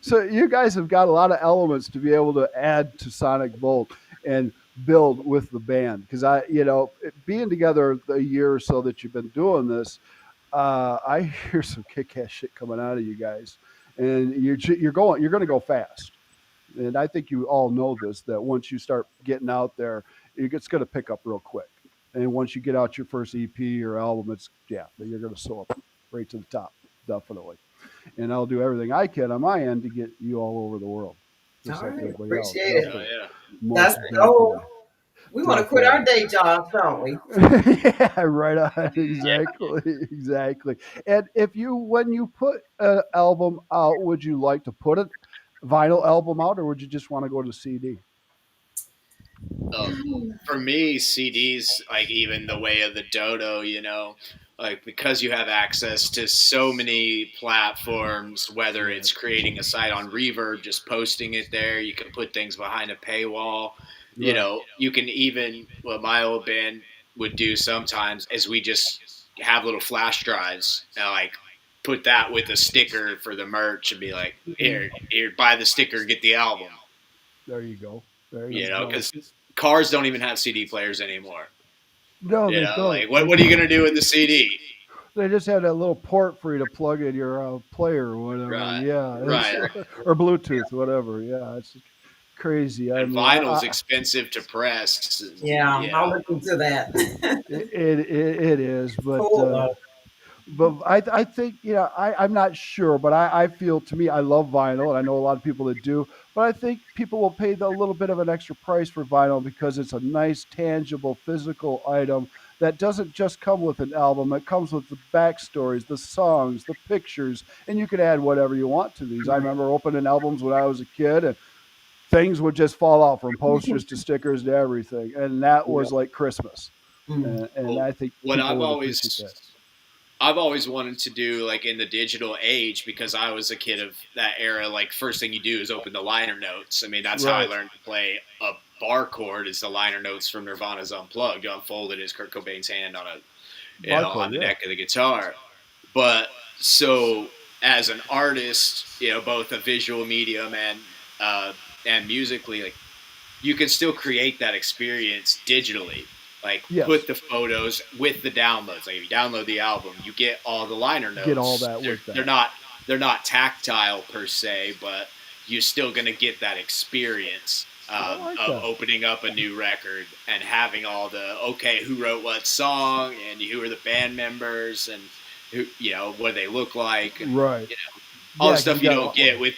So you guys have got a lot of elements to be able to add to Sonic Bolt, and build with the band because being together a year or so that you've been doing this, I hear some kick-ass shit coming out of you guys, and you're going to go fast. And I think you all know this that once you start getting out there, it's going to pick up real quick. And once you get out your first EP or album, you're going to soar up right to the top, definitely. And I'll do everything I can on my end to get you all over the world, just All like right, everybody else. appreciate it. Oh yeah. That's Most the definitely. goal. We want to quit our day jobs, don't we? Yeah, right on. Exactly, exactly. And when you put an album out, would you like to put a vinyl album out, or would you just want to go to CD? Uh, for me, CDs, like even the way of the dodo, like because you have access to so many platforms, whether Right. it's creating a site on Reverb, just posting it there, you can put things behind a paywall. Right. You can even, what my old band would do sometimes is we just have little flash drives and like put that with a sticker for the merch and be like, here, buy the sticker, get the album. There you go. There you go. Because cars don't even have CD players anymore. No, they don't. Like what are you gonna do with the CD? They just have that little port for you to plug in your player or whatever. Right, Yeah, right. or Bluetooth, whatever. Yeah, it's crazy. I And mean, vinyl's expensive to press. Yeah, Yeah, I'll look into that. it is, Cool though. but I think I'm not sure, but I feel to me I love vinyl, and I know a lot of people that do. But I think people will pay the little bit of an extra price for vinyl because it's a nice, tangible, physical item that doesn't just come with an album. It comes with the backstories, the songs, the pictures, and you can add whatever you want to these. I Right. remember opening albums when I was a kid, and things would just fall out from posters to stickers to everything, and that Yep. was like Christmas. Mm. And well, I think what people would appreciate that. I've always wanted to do, like in the digital age, because I was a kid of that era. Like first thing you do is open the liner notes. I mean, that's how I Right. learned to play a bar chord. Is the liner notes from Nirvana's Unplugged, unfolded as Kurt Cobain's hand on on Barcode, the yeah. neck of the guitar. But so as an artist, both a visual medium and musically, like you can still create that experience digitally. Like Yes. put the photos with the downloads. Like if you download the album, you get all the liner Get all notes. that They're with they're that. not they're not tactile per se, but you're still gonna get that experience I like of that. opening up a new record and having all the who wrote what song and who are the band members and who what they look like and Right. all the Yeah, 'cause you stuff you got a don't lot more. get with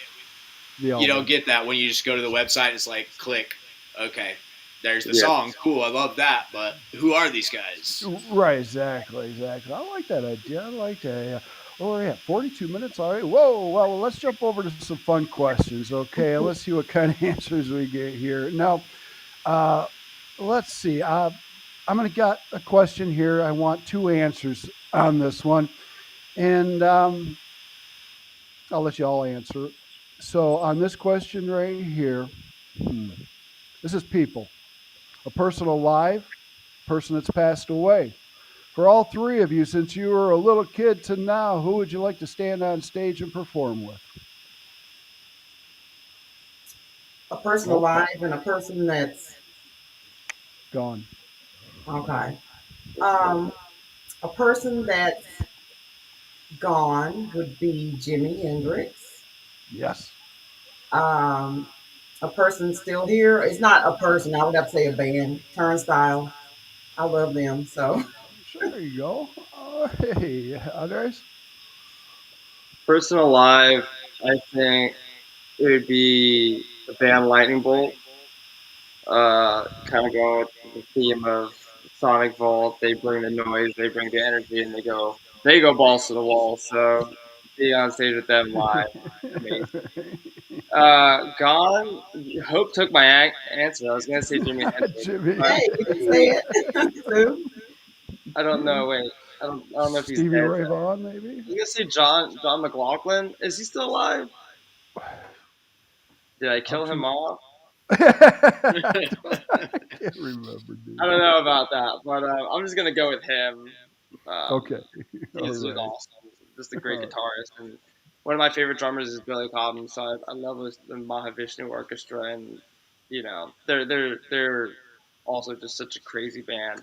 The you don't album. get that when you just go to the website. It's like click, okay, there's the Yeah. song, cool, I love that, but who are these guys? Right, exactly, exactly. I like that idea. I like that. Yeah. Oh, we're at 42 minutes already. Whoa, well, let's jump over to some fun questions, okay? Let's see what kind of answers we get here. Now, uh, let's see. I'm going to got a question here. I want two answers on this one, and I'll let you all answer. So, on this question right here, hmm, this is people. A person alive, person that's passed away. For all three of you, since you were a little kid to now, who would you like to stand on stage and perform with? A person Oh, alive and a person that's gone. okay. Um, a person that's gone would be Jimi Hendrix. Yes. Um, a person still here is not a person. I would have to say a band. Turnstile. I love them. So Sure, there you go. Hey, Andres? Person alive, I think it would be the band Lightning Bolt. Kind of go with the theme of Sonic Vault. They bring the noise, they bring the energy, and they go balls to the wall. So being on stage with them live, amazing. Gone. Hope took my answer. I was gonna say Jimi Hendrix, Jimmy. but hey, you can say it too. I don't know. Wait, I don't know if he's Stevie dead. Ray I Vaughan, maybe? was gonna say John McLaughlin. Is he still alive? Did I How kill him to. off? I can't remember, I dude. don't know about that, but I'm just gonna go with him. Okay. All He's right. awesome, just a great guitarist, and one of my favorite drummers is Billy Cobham. So I love the Mahavishnu Orchestra, and they're also just such a crazy band.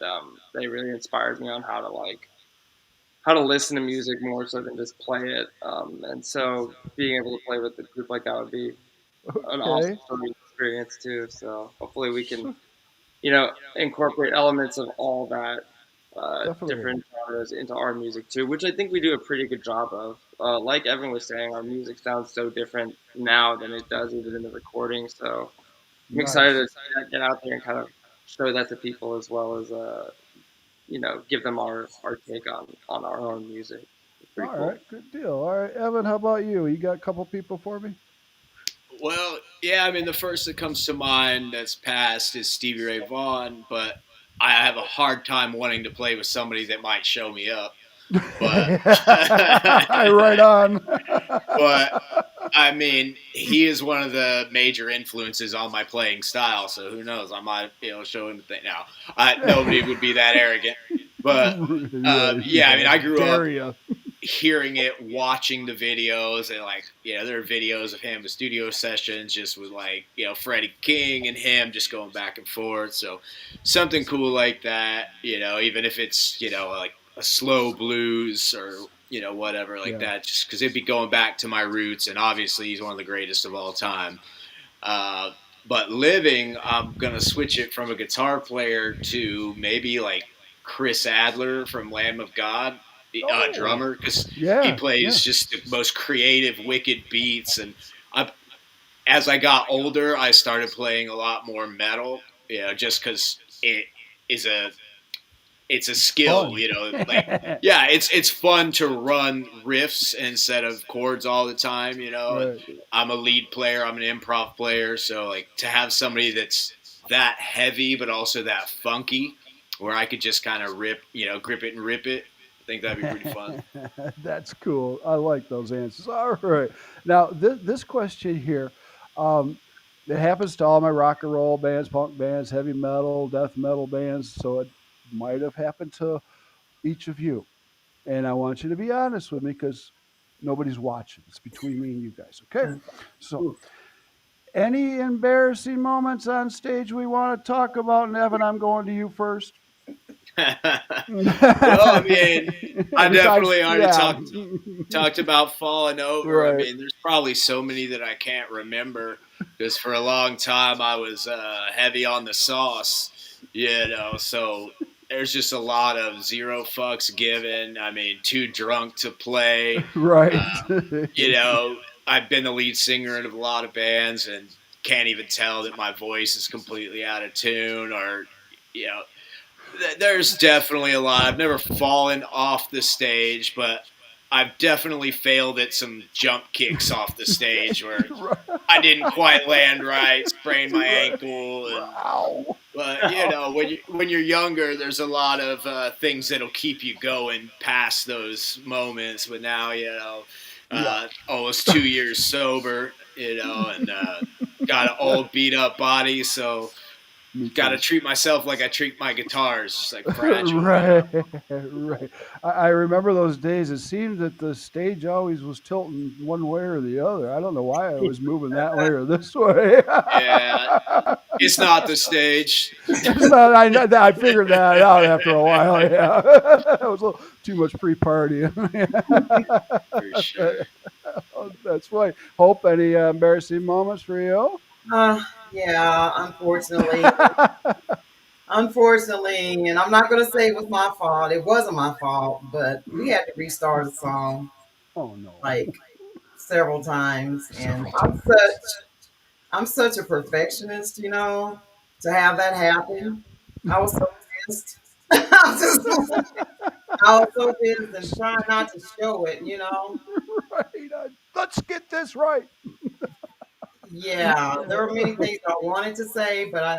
They really inspired me on how to listen to music more so than just play it. And so being able to play with a group like that would be an awesome Okay. sort of experience too. So hopefully we can, So, incorporate elements of all that definitely. different genres into our music too, which I think we do a pretty good job of. Like Evan was saying, our music sounds so different now than it does even in the recording. So I'm excited Nice. to get out there and kind of show that to people as well as give them our take on our own music. It's pretty All cool. right. Good deal. All right, Evan. How about you? You got a couple people for me? Well, yeah, I mean, the first that comes to mind that's passed is Stevie Ray Vaughan, but I have a hard time wanting to play with somebody that might show me up. But, Right on. but I mean, he is one of the major influences on my playing style. So who knows? I might be able to show him the thing. Now, nobody would be that arrogant. But yeah, I mean, I grew up Dare you. hearing it, watching the videos, and like, there are videos of him with studio sessions just with like, Freddie King and him just going back and forth. So something cool like that, even if it's, like a slow blues or, whatever like Yeah. that, just because it'd be going back to my roots. And obviously, he's one of the greatest of all time. Uh, but living, I'm gonna switch it from a guitar player to maybe like Chris Adler from Lamb of God, Oh. drummer, because he Yeah. Yeah. plays just the most creative, wicked beats. And I, as I got older, I started playing a lot more metal, just because is a it's a skill, Fun. like, yeah, it's fun to run riffs instead of chords all the time. And Right. I'm a lead player, I'm an improv player, so like to have somebody that's that heavy but also that funky, where I could just kind of grip it and rip it. I think that'd be pretty fun. That's cool. I like those answers. All right. Now, this question here, um, it happens to all my rock and roll bands, punk bands, heavy metal, death metal bands. So it might have happened to each of you. And I want you to be honest with me because nobody's watching. It's between me and you guys. Okay. So, any embarrassing moments on stage we want to talk about? And Evan, I'm going to you first. Well, I mean, I Besides, definitely already yeah. talked about falling over. I Right. mean, there's probably so many that I can't remember because for a long time I was heavy on the sauce, So there's just a lot of zero fucks given. I mean, too drunk to play. Right. Uh, you know, I've been the lead singer in a lot of bands and can't even tell that my voice is completely out of tune or, you know, there's definitely a lot. I've never fallen off the stage, but I've definitely failed at some jump kicks off the stage where I didn't quite land right, sprained my ankle, and Wow. but when you're younger, there's a lot of things that'll keep you going past those moments. But now, Yeah. almost 2 years sober, and got an old beat up body, so Me got to too. treat myself like I treat my guitars, just like fragile. Right. Right. I remember those days. It seemed that the stage always was tilting one way or the other. I don't know why I was moving that way or this way. Yeah, it's not the stage. It's not, I figured that out after a while. Yeah, it was a little too much pre-party. For sure. That's right. Hope any embarrassing moments for you? Yeah, unfortunately, and I'm not going to say it was my fault. It wasn't my fault, but we had to restart the song Oh no, like several times, and several times. I'm such a perfectionist, to have that happen. I was so pissed. I was so pissed and trying not to show it. Right. Let's get this right. Yeah, there were many things I wanted to say, but I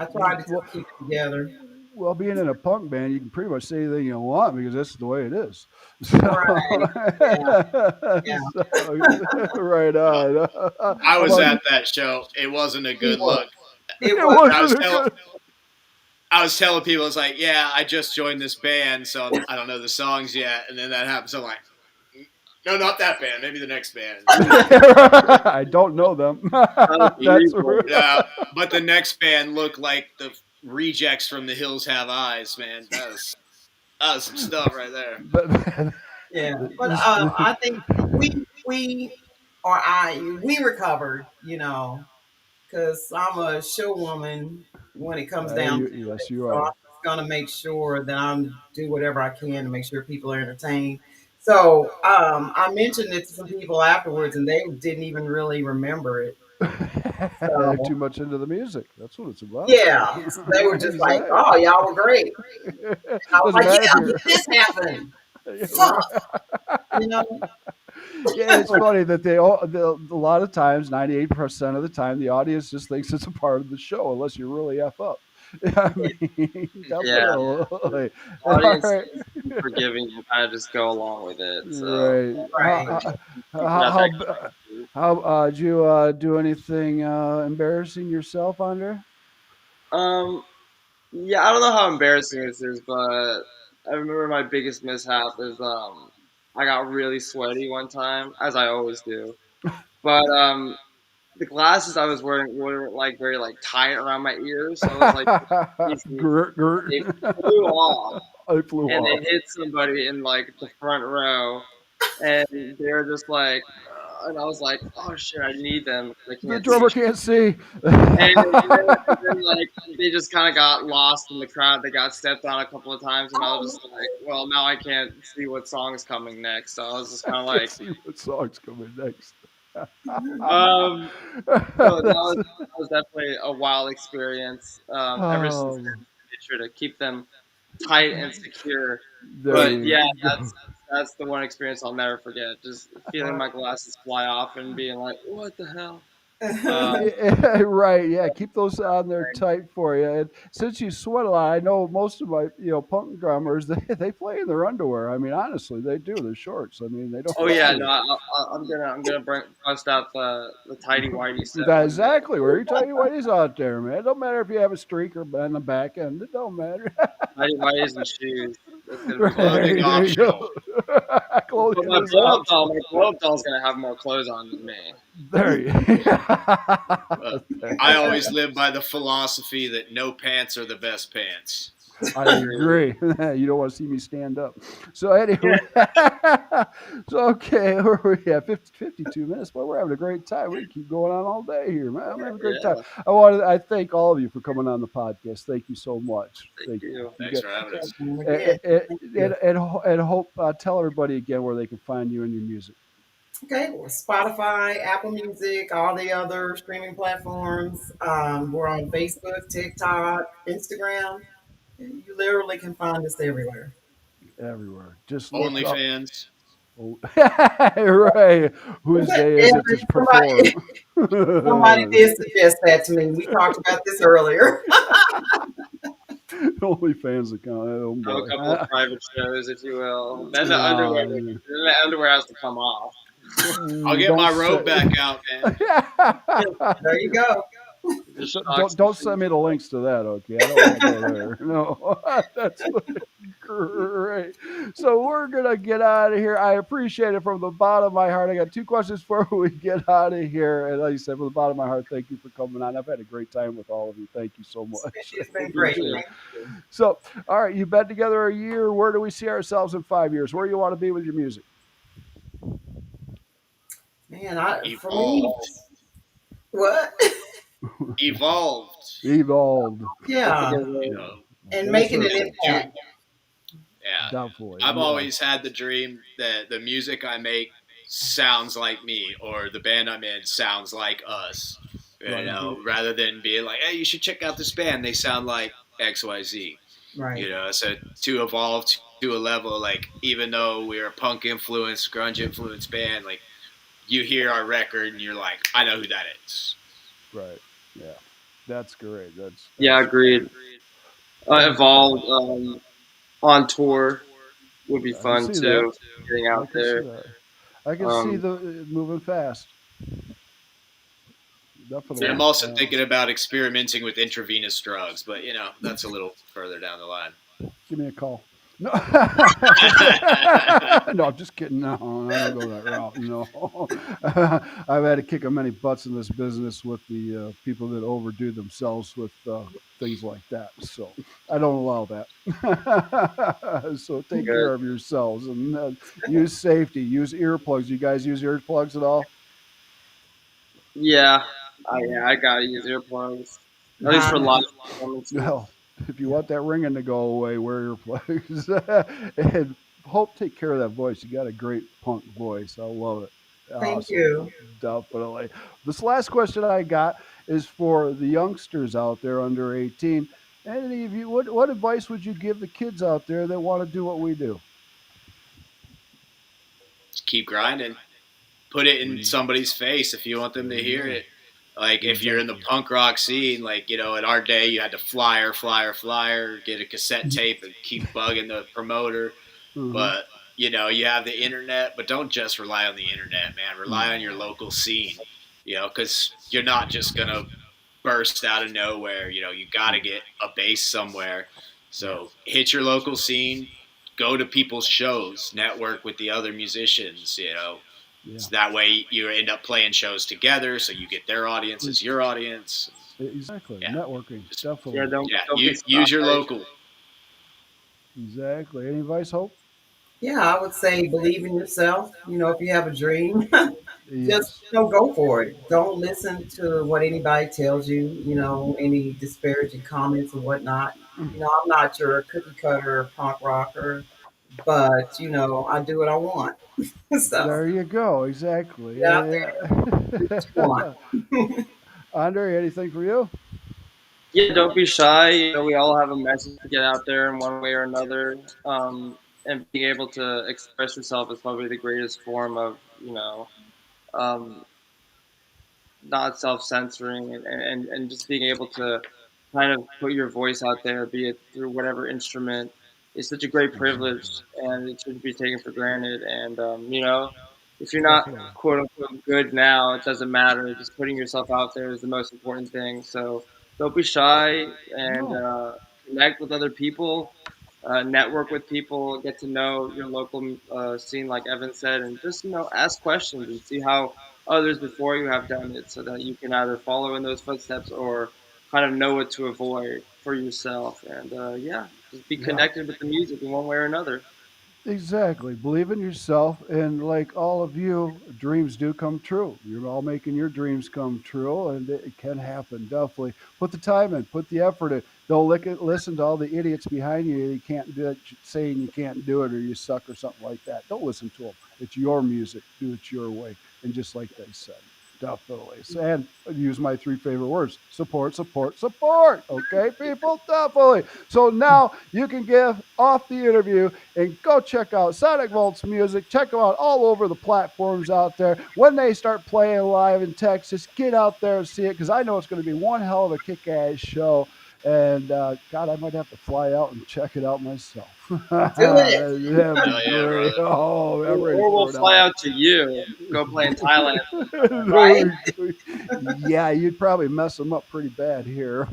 tried to Well, just keep it together. well, being in a punk band, you can pretty much say anything you want because that's the way it is. So, Right. Yeah. Yeah. so right on. I How was about you? at that show. It wasn't a It good was. look. It It was. I was wasn't a telling good. I was telling people, it's like, yeah, I just joined this band, so I don't know the songs yet. And then that happens. I'm like, No, not that band. Maybe the next band. I don't know them. That's But the next band looked like the rejects from The Hills Have Eyes, man. That was some stuff right there. Yeah, but I think we recovered, because I'm a show woman when it comes down to yes, it. you So I'm are. just gonna make sure that I'm do whatever I can to make sure people are entertained. So I mentioned it to some people afterwards, and they didn't even really remember it. So Too much into the music. That's what it's about. yeah, so they were just like, Exactly. "Oh, y'all were great." I was Doesn't like, matter if "Yeah, you're. this happened." Right. Fuck, you know. Yeah, it's funny that a lot of times, 98% of the time, the audience just thinks it's a part of the show, unless you really f up. I mean, Yeah, definitely. All audience right, is forgiving and kind of just go along with it. So right. Right. keep it up How extra. did you do anything embarrassing yourself, Andre? Um, yeah, I don't know how embarrassing this is, but I remember my biggest mishap is I got really sweaty one time, as I always do. But the glasses I was wearing were like very like tight around my ears, so it was like easy. Gert, gert. They flew off I flew and they off. hit somebody in like the front row, and they were just like, and I was like, oh shit, I need them. I The can't see. drummer can't see. And then like they just kind of got lost in the crowd. They got stepped on a couple of times, and I was just like, well, now I can't see what song's coming next. So I was just I kind of can't like, see what song's coming next. um, so That's, that was definitely a wild experience. Ever since oh, then, I made sure to keep them tight and secure. there But you yeah, go. that's the one experience I'll never forget. Just feeling my glasses fly off and being like, what the hell? Yeah, right, yeah. Keep those on there tight for you. And since you sweat a lot, I know most of my punk drummers they play in their underwear. I mean, honestly, they do. They're shorts. I mean, they don't Oh yeah, matter. no, I'm gonna bust out the tidy whitey set That one day. exactly. Where you tell you what is out there, man. It don't matter if you have a streak or on the back end. It don't matter. Tidy whities and shoes. That's gonna be Right, bad. Clothing there you go. optional. But Clothing is optional. my blow up doll's gonna have more clothes on than me. There you. I always live by the philosophy that no pants are the best pants. I agree. You don't want to see me stand up. So anyway, so okay, where are we at? 52 minutes, but we're having a great time. We can keep going on all day here, man. I'm having a great time. Yeah, I thank all of you for coming on the podcast. Thank you so much. thank Thank you. you. Thanks for having us. And hope tell everybody again where they can find you and your music. Okay, well, Spotify, Apple Music, all the other streaming platforms. We're on Facebook, TikTok, Instagram. You literally can find us everywhere. Everywhere. Just look up. OnlyFans. Oh, right. Whose day is it to Somebody, perform? somebody did suggest that to me. We talked about this earlier. OnlyFans account. Oh Have a boy. couple of private shows, if you will. Then Oh, the underwear has to come off. I'll get don't my say- robe back out, man. There you go. Just don't send me the links to that, okay? I don't want to go there. No, that's great. So we're gonna get out of here. I appreciate it from the bottom of my heart. I got two questions before we get out of here. And like I said, from the bottom of my heart, thank you for coming on. I've had a great time with all of you. Thank you so much. It's been great. Appreciate it. So, all right, you've been together a year. Where do we see ourselves in 5 years? Where do you want to be with your music? Man, for me, Evolved. what? Evolved. Evolved. Yeah, You know, and making an Full impact. yeah. Doubtfully. I've yeah. always had the dream that the music I make sounds like me, or the band I'm in sounds like us. You Right. know, rather than being like, hey, you should check out this band. They sound like XYZ. Right. You know, so to evolve to a level, like, even though we're a punk influenced, grunge influenced band, like, you hear our record and you're like, I know who that is. Right. Yeah. That's great. Yeah, agreed. Evolved on tour would be I can fun see too. that. Getting I out can see there. that. I can see Um, the moving fast. Definitely. And I'm also thinking about experimenting with intravenous drugs, but, you know, that's a little further down the line. Give me a call. No, no, I'm just kidding. No, I don't go that route. No, I've had to kick many butts in this business with the people that overdo themselves with things like that. So I don't allow that. So take Good. care of yourselves and use safety. Use earplugs. You guys use earplugs at all? Yeah. I gotta use earplugs. At least I for live do. performances. Well, if you want that ringing to go away, wear earplugs and hope take care of that voice. You got a great punk voice. I love it. Thank Awesome. you. Definitely. This last question I got is for the youngsters out there under 18. Any of you, what advice would you give the kids out there that want to do what we do? Just keep grinding. Put it in somebody's face if you want them There to you hear go. it. Like if you're in the Exactly. punk rock scene, like in our day, you had to flyer, get a cassette tape and keep bugging the promoter. Uh-huh. But you have the internet, but don't just rely on the internet, man. Rely on your No. local scene. Because you're not just gonna burst out of nowhere. You got to get a base somewhere. So Yes. hit your local scene, go to people's shows, network with the other musicians. Yeah. So that way you end up playing shows together, so you get their audience as your audience. Exactly. Yeah, Networking. just Yeah, Definitely. don't be use your shy. local. Exactly. Any advice, Hope? Yeah, I would say believe in yourself. If you have a dream, just Yes. go for it. Don't listen to what anybody tells you. Any disparaging comments or whatnot. I'm not your cookie cutter punk rocker, but I do what I want. So There you go. Exactly. get out there, do what you want. Yeah. Andre, anything for you? Yeah, don't be shy. We all have a message to get out there in one way or another. And being able to express yourself is probably the greatest form of, um, not self censoring and just being able to kind of put your voice out there, be it through whatever instrument, is such a great privilege Exactly. and it shouldn't be taken for granted. And, if you're not Definitely. quote unquote good now, it doesn't matter. Just putting yourself out there is the most important thing. So don't be shy and No. connect with other people. Network with people, get to know your local scene, like Evan said, and just ask questions and see how others before you have done it, so that you can either follow in those footsteps or kind of know what to avoid for yourself. And yeah, just be Yeah. connected with the music in one way or another. Exactly. Believe in yourself, and like all of you, dreams do come true. You're all making your dreams come true, and it can happen. Definitely put the time in, put the effort in. Don't listen to all the idiots behind you. You can't do it, saying you can't do it or you suck or something like that. Don't listen to them. It's your music. Do it your way, and just like they said. Definitely. And use my three favorite words: support, support, support. Okay, people? Definitely. So now you can give off the interview and go check out Sonic Volt's music. Check them out all over the platforms out there. When they start playing live in Texas, get out there and see it because I know it's going to be one hell of a kick ass show. And God, I might have to fly out and check it out myself. Do it. That'd be Hell yeah, great. brother. Oh, I'm ready Or we'll for it fly now. out to you, go play in Thailand. Right? Yeah, you'd probably mess them up pretty bad here.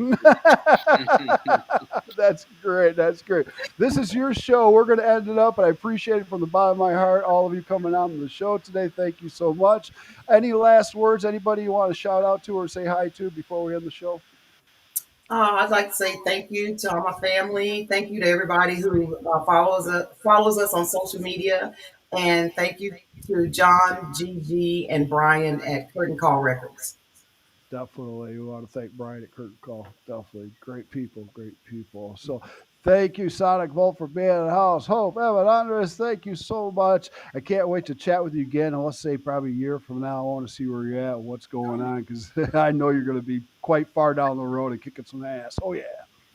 That's great. That's great. This is your show. We're going to end it up, and I appreciate it from the bottom of my heart. All of you coming out on the show today. Thank you so much. Any last words? Anybody you want to shout out to or say hi to before we end the show? I'd like to say thank you to all my family. Thank you to everybody who follows us on social media, and thank you to John, Gigi, and Brian at Curtain Call Records. Definitely. We want to thank Brian at Curtain Call. Definitely. Great people. Great people. So thank you, Sonic Volt, for being in the house. Hope, Evan, Andres, thank you so much. I can't wait to chat with you again. And let's say probably a year from now, I want to see where you're at and what's going on because I know you're going to be quite far down the road and kicking some ass. Oh, yeah.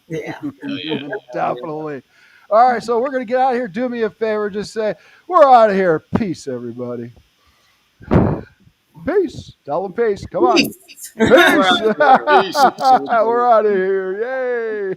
Yeah. Hell yeah. Definitely. All right. So we're going to get out of here. Do me a favor. Just say, we're out of here. Peace, everybody. Peace. Tell them peace. Come on. Peace. We're Peace. out here. Peace. We're out of here. Yay.